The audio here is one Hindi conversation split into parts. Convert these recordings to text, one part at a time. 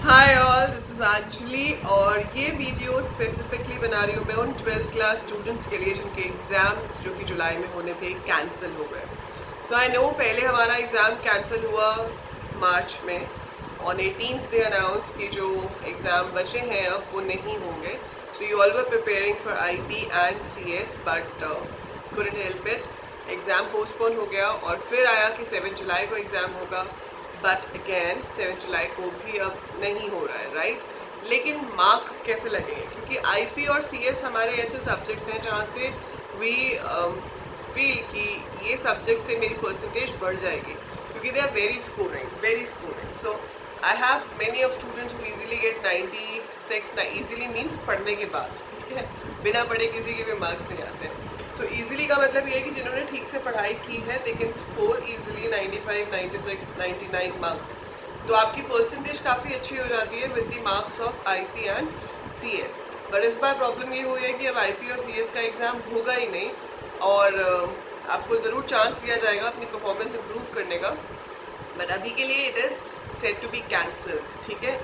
Hi all, this is Anjali और ये वीडियो स्पेसिफिकली बना रही हूँ मैं उन 12th क्लास स्टूडेंट्स के लिए जिनके एग्ज़ाम्स जो कि जुलाई में होने थे कैंसिल हो गए। सो आई नो पहले हमारा एग्ज़ाम कैंसिल हुआ मार्च में। ऑन 18th डे अनाउंस कि जो एग्ज़ाम बचे हैं अब वो नहीं होंगे। So you all were preparing for IP and CS but couldn't help it. Exam postpone हो गया और फिर आया कि 7 जुलाई को एग्ज़ाम होगा, बट अगेन 7 जुलाई को भी अब नहीं हो रहा है, राइट। लेकिन मार्क्स कैसे लगेंगे, क्योंकि आईपी और सीएस हमारे ऐसे सब्जेक्ट्स हैं जहाँ से वी फील कि ये सब्जेक्ट से मेरी परसेंटेज बढ़ जाएगी, क्योंकि they are very scoring. So I have many of students who easily get 96 ना, इजीली मीन्स पढ़ने के बाद, ठीक है, बिना पढ़े किसी के भी मार्क्स नहीं आते हैं। सो ईजिली का मतलब ये है कि जिन्होंने ठीक से पढ़ाई की है they can score easily 95, 96, 99 marks. तो आपकी परसेंटेज काफ़ी अच्छी हो जाती है with the marks of IP and CS. But इस बार प्रॉब्लम ये हुई है कि अब आईपी और सीएस का एग्ज़ाम होगा ही नहीं और आपको ज़रूर चांस दिया जाएगा अपनी परफॉर्मेंस इम्प्रूव करने का, बट अभी के लिए it is set to be cancelled, ठीक है।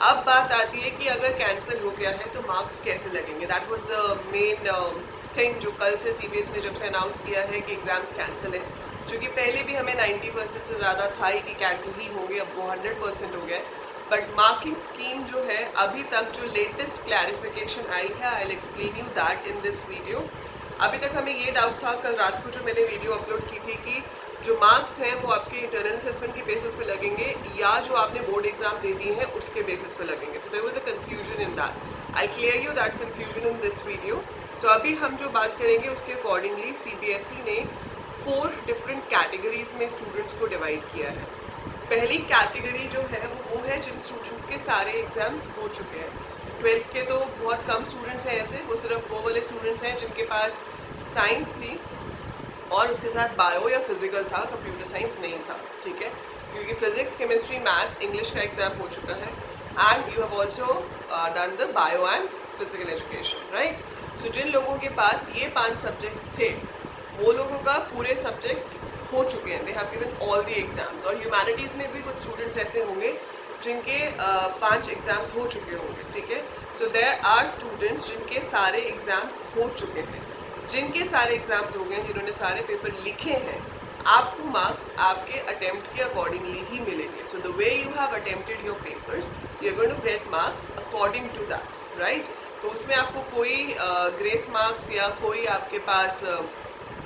अब बात आती है कि अगर कैंसिल हो गया है तो मार्क्स कैसे लगेंगे। That was the main thing जो कल से सीबीएसई ने जब से अनाउंस किया है कि एग्ज़ाम्स कैंसिल है, जो कि पहले भी हमें 90% से ज़्यादा था ही कि कैंसिल ही होंगे, अब वो 100% हो गया। बट मार्किंग स्कीम जो है अभी तक जो लेटेस्ट क्लैरिफिकेशन आई है, I will explain you that in this video. अभी तक हमें ये डाउट था कल रात को जो मैंने वीडियो अपलोड की थी कि जो मार्क्स हैं वो आपके इंटरनल असेसमेंट के बेसिस पे लगेंगे या जो आपने बोर्ड एग्जाम दे दिए हैं उसके बेसिस पे लगेंगे। So there was a confusion in that. I clear you that confusion in this video. So अभी हम जो बात करेंगे उसके अकॉर्डिंगली सीबीएसई ने 4 डिफरेंट कैटेगरीज में स्टूडेंट्स को डिवाइड किया है। पहली कैटेगरी जो है वो है जिन स्टूडेंट्स के सारे एग्जाम्स हो चुके हैं। 12th के तो बहुत कम स्टूडेंट्स हैं ऐसे, वो सिर्फ वो वाले स्टूडेंट्स हैं जिनके पास साइंस थी और उसके साथ बायो या फिजिकल था, कंप्यूटर साइंस नहीं था, ठीक है, क्योंकि फिजिक्स, केमिस्ट्री, मैथ्स, इंग्लिश का एग्जाम हो चुका है and you have also done the bio and physical education, right. So जिन लोगों के पास ये 5 सब्जेक्ट्स थे वो लोगों का पूरे सब्जेक्ट हो चुके हैं, they have given all the exams. और ह्यूमैनिटीज़ में भी कुछ स्टूडेंट्स ऐसे होंगे जिनके 5 एग्जाम्स हो चुके होंगे, ठीक है। सो देयर आर स्टूडेंट्स जिनके सारे एग्जाम्स हो चुके हैं। जिनके सारे एग्जाम्स हो गए, जिन्होंने सारे पेपर लिखे हैं, आपको मार्क्स आपके अटेम्प्ट के अकॉर्डिंगली ही मिलेंगे। So the way you have attempted your papers, you are going to get marks according to that, right. तो उसमें आपको कोई ग्रेस मार्क्स या कोई आपके पास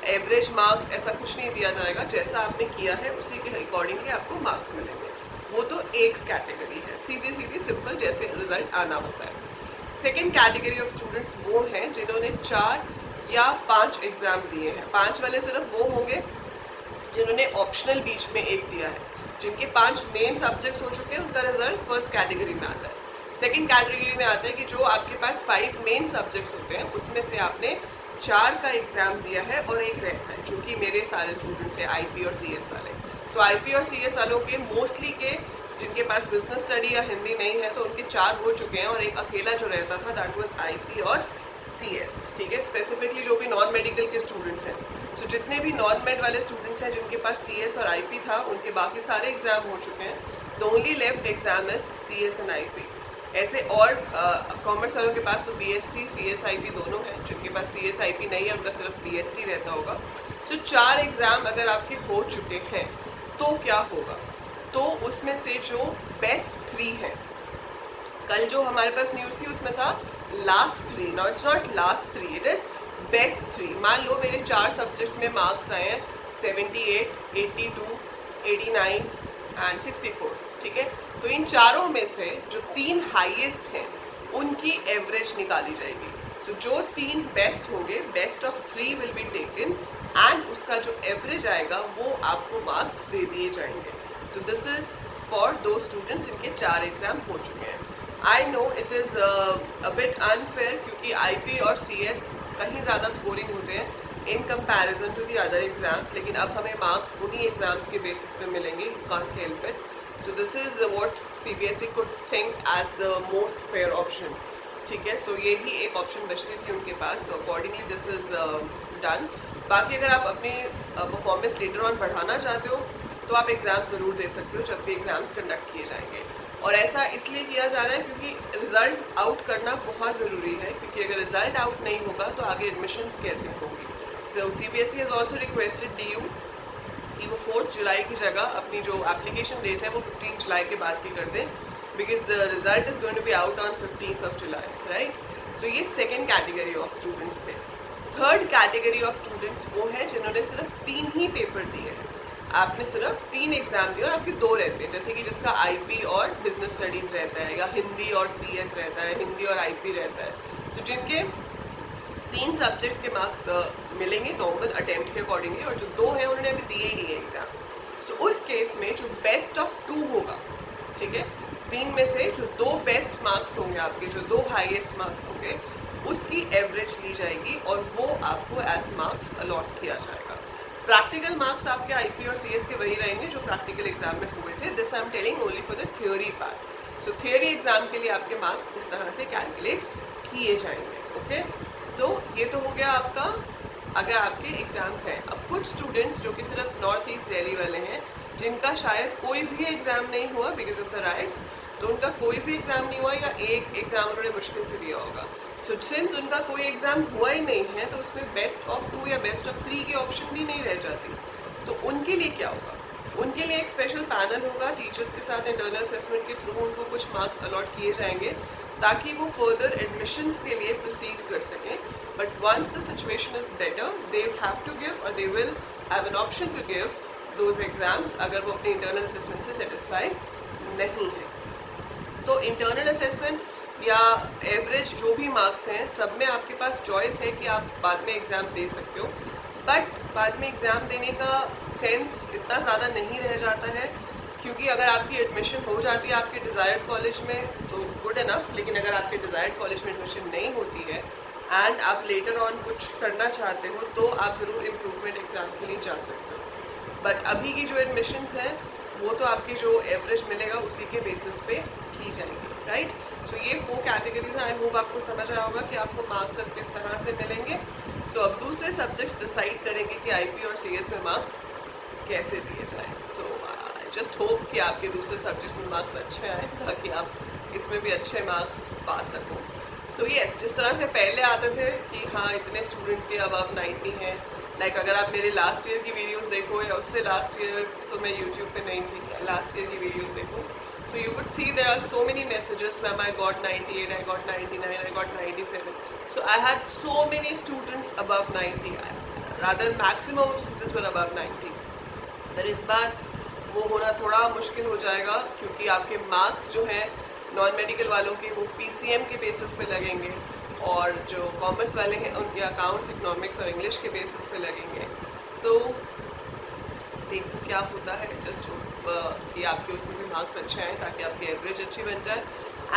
एवरेज मार्क्स ऐसा कुछ नहीं दिया जाएगा, जैसा आपने किया है उसी के अकॉर्डिंगली आपको मार्क्स मिलेंगे। वो तो एक कैटेगरी है, सीधी सीधी सिंपल जैसे रिजल्ट आना होता है। सेकेंड कैटेगरी ऑफ स्टूडेंट्स वो हैं जिन्होंने 4 या 5 एग्जाम दिए हैं। 5 वाले सिर्फ वो होंगे जिन्होंने ऑप्शनल बीच में एक दिया है। जिनके 5 मेन सब्जेक्ट्स हो चुके हैं उनका रिजल्ट फर्स्ट कैटेगरी में आता है। सेकंड कैटेगरी में आता है कि जो आपके पास 5 मेन सब्जेक्ट्स होते हैं उसमें से आपने 4 का एग्जाम दिया है और एक रहता है, जो कि मेरे सारे स्टूडेंट्स हैं आईपी और सीएस वाले। सो आईपी और सीएस वालों के मोस्टली के जिनके पास बिजनेस स्टडी या हिंदी नहीं है तो उनके 4 हो चुके हैं और एक अकेला जो रहता था दैट वाज आईपी और सीएस, ठीक है। स्पेसिफिकली जो भी नॉन मेडिकल के स्टूडेंट्स हैं, सो जितने भी नॉन मेड वाले स्टूडेंट्स हैं जिनके पास सीएस और आईपी था उनके बाकी सारे एग्जाम हो चुके हैं। The only left exam is CS and IP. ऐसे और कॉमर्स वालों के पास तो बीएसटी सीएस आईपी दोनों हैं, जिनके पास सीएस आईपी नहीं है उनका सिर्फ बीएसटी रहता होगा। सो 4 एग्जाम अगर आपके हो चुके हैं तो क्या होगा, तो उसमें से जो बेस्ट 3 है, कल जो हमारे पास न्यूज़ थी उसमें था last 3, no it's not last 3, it is best 3। मान लो मेरे 4 सब्जेक्ट्स में मार्क्स आए हैं 78, 82, 89 एंड 64, ठीक है। तो इन चारों में से जो 3 हाईएस्ट हैं उनकी एवरेज निकाली जाएगी। सो जो 3 बेस्ट होंगे, best of 3 will be taken and उसका जो एवरेज आएगा वो आपको मार्क्स दे दिए जाएंगे। So this is for those students जिनके 4 एग्जाम हो चुके हैं। I know it is a bit unfair, क्योंकि आईपी और सीएस कहीं ज़्यादा स्कोरिंग होते हैं in comparison to the other exams, लेकिन अब हमें मार्क्स उन्हीं एग्जाम्स के बेसिस पे मिलेंगे, you can't help it. So this is what CBSE could think as the most fair option, ठीक है। सो यही एक ऑप्शन बचती थी उनके पास, तो अकॉर्डिंगली दिस इज़ डन। बाकी अगर आप अपनी परफॉर्मेंस लेटर ऑन बढ़ाना चाहते हो तो आप एग्ज़ाम ज़रूर दे सकते हो जब भी एग्ज़ाम्स कंडक्ट किए जाएंगे। और ऐसा इसलिए किया जा रहा है क्योंकि रिज़ल्ट आउट करना बहुत ज़रूरी है, क्योंकि अगर रिज़ल्ट आउट नहीं होगा तो आगे एडमिशन्स कैसे होंगी। सो CBSE has also requested DU कि वो 4 जुलाई की जगह अपनी जो एप्लीकेशन डेट है वो 15 जुलाई के बाद की कर दें, because the result is going to be out on 15 July, right. So ये सेकेंड कैटेगरी ऑफ स्टूडेंट्स थे। थर्ड कैटेगरी ऑफ स्टूडेंट्स वो है जिन्होंने सिर्फ 3 ही पेपर दिए हैं। आपने सिर्फ 3 एग्जाम दिए और आपके 2 रहते हैं, जैसे कि जिसका IP और बिजनेस स्टडीज़ रहता है, या हिंदी और CS रहता है, हिंदी और IP रहता है। तो जिनके 3 सब्जेक्ट्स के मार्क्स मिलेंगे नॉर्मल अटेम्प्ट के अकॉर्डिंगली, और जो 2 हैं उन्होंने अभी दिए ही नहीं है एग्जाम। सो उस केस में जो बेस्ट ऑफ 2 होगा, ठीक है, 3 में से जो 2 बेस्ट मार्क्स होंगे आपके, जो 2 हाईएस्ट मार्क्स होंगे, उसकी एवरेज ली जाएगी और वो आपको एज मार्क्स अलॉट किया जाएगा। प्रैक्टिकल मार्क्स आपके IP और CS के वही रहेंगे जो प्रैक्टिकल एग्जाम में हुए थे। This I am telling only for the theory part. So theory exam के लिए आपके मार्क्स इस तरह से कैलकुलेट किए जाएंगे। ओके, सो ये तो हो गया आपका अगर आपके एग्जाम्स हैं। अब कुछ स्टूडेंट्स जो कि सिर्फ नॉर्थ ईस्ट दिल्ली वाले हैं, जिनका शायद कोई भी एग्जाम नहीं हुआ बिकॉज ऑफ द राइट्स, तो उनका कोई भी एग्जाम नहीं हुआ या एक एग्जाम उन्होंने मुश्किल से दिया होगा। सो सिंस उनका कोई एग्जाम हुआ ही नहीं है, तो उसमें बेस्ट ऑफ 2 या बेस्ट ऑफ 3 की ऑप्शन भी नहीं रह जाती। तो उनके लिए क्या होगा? उनके लिए एक स्पेशल पैनल होगा, टीचर्स के साथ इंटरनल असेसमेंट के थ्रू उनको कुछ मार्क्स अलॉट किए जाएंगे ताकि वो फर्दर एडमिशन्स के लिए प्रोसीड कर सकें। But once the situation is better, they have to give और they will have an option to give those exams अगर वो अपने इंटरनल असेसमेंट से सेटिस्फाइड नहीं है। तो इंटरनल असेसमेंट या एवरेज जो भी मार्क्स हैं, सब में आपके पास चॉइस है कि आप बाद में एग्ज़ाम दे सकते हो, बट बाद में एग्ज़ाम देने का सेंस इतना ज़्यादा नहीं रह जाता है, क्योंकि अगर आपकी एडमिशन हो जाती है आपके डिज़ायर्ड कॉलेज में तो गुड इनफ, लेकिन अगर आपके डिज़ायर्ड कॉलेज में एडमिशन नहीं होती है एंड आप लेटर ऑन कुछ करना चाहते हो, तो आप ज़रूर इम्प्रूवमेंट एग्ज़ाम के लिए जा सकते हो। बट अभी की जो एडमिशन्स हैं वो तो आपकी जो एवरेज मिलेगा उसी के बेसिस पे की जाएगी, राइट। सो ये 4 कैटेगरीज हैं। आई होप आपको समझ आया होगा कि आपको मार्क्स अब किस तरह से मिलेंगे। सो अब दूसरे सब्जेक्ट्स डिसाइड करेंगे कि IP और CS में मार्क्स कैसे दिए जाएँ। सो जस्ट होप कि आपके दूसरे सब्जेक्ट्स में मार्क्स अच्छे आए ताकि आप इसमें भी अच्छे मार्क्स पा सको। सो येस, जिस तरह से पहले आते थे कि हाँ इतने स्टूडेंट्स के अबव 90 हैं, लाइक अगर आप मेरे लास्ट ईयर की वीडियोस देखो या उससे लास्ट ईयर, तो मैं यूट्यूब पे नहीं थी, लास्ट ईयर की वीडियोस देखो, so you could see there are so many messages, ma'am I got 98, I got 99, I got 97. So I had so many students above 90, rather maximum of students were above 90. पर इस बार वो होना थोड़ा मुश्किल हो जाएगा, क्योंकि आपके मार्क्स जो हैं नॉन मेडिकल वालों के वो PCM के बेसिस पे लगेंगे, और जो कॉमर्स वाले हैं उनके अकाउंट्स, इकोनॉमिक्स और इंग्लिश के बेसिस पे लगेंगे। सो देखो क्या होता है, जस्ट कि आपके उसमें भी मार्क्स अच्छे आएँ ताकि आपकी एवरेज अच्छी बन जाए,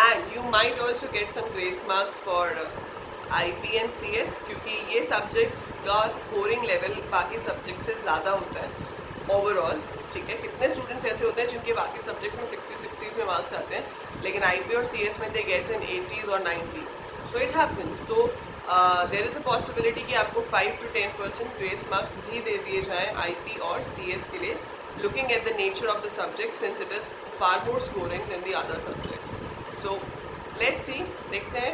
and you might also get some grace marks for IP and CS, क्योंकि ये सब्जेक्ट्स का स्कोरिंग लेवल बाकी सब्जेक्ट से ज़्यादा होता है ओवरऑल, ठीक है। कितने स्टूडेंट्स ऐसे होते हैं जिनके बाकी सब्जेक्ट्स में 60s में मार्क्स आते हैं, लेकिन IP और CS में दे गेट इन 80s और 90s। So it happens. So there is a possibility कि आपको 5 to 10% ग्रेस मार्क्स भी दे दिए जाएँ IP और CS के लिए, looking at the nature of the subject since it is far more scoring than the other subjects. So let's see, देखते हैं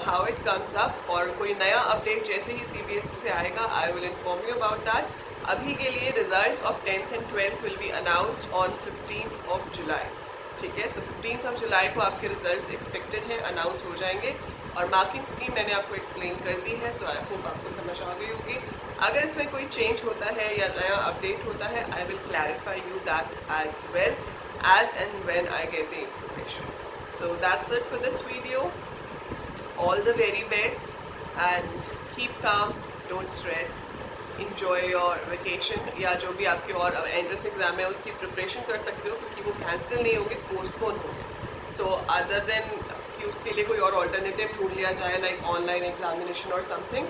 how it comes up, और कोई नया अपडेट जैसे ही CBSE से आएगा I will inform you about that. अभी के लिए results of 10th and 12th will be announced on 15th of July, ठीक है। सो 15th of July को आपके रिजल्ट्स एक्सपेक्टेड हैं, अनाउंस हो जाएंगे, और मार्किंग स्कीम मैंने आपको एक्सप्लेन कर दी है, सो आई होप आपको समझ आ गई होगी। अगर इसमें कोई चेंज होता है या नया अपडेट होता है, I will clarify you that as well as and when I get the information. So that's it for this video. All the very best and keep calm, don't stress, enjoy your vacation, या जो भी आपके और एंट्रेंस एग्ज़ाम है उसकी प्रिपरेशन कर सकते हो, क्योंकि वो कैंसिल नहीं होंगे, पोस्टपोन होंगे। सो अदर देन कि उसके लिए कोई और ऑल्टरनेटिव ढूंढ लिया जाए, लाइक ऑनलाइन एग्जामिनेशन और समथिंग।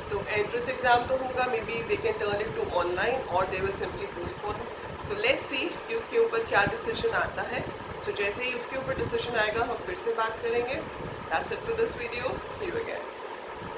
सो एंट्रेंस एग्ज़ाम तो होगा, maybe they can turn it to online और they will simply postpone. So let's see कि उसके ऊपर क्या डिसीजन आता है। सो जैसे ही उसके ऊपर डिसीजन आएगा हम फिर से बात करेंगे। That's it for this video, see you again.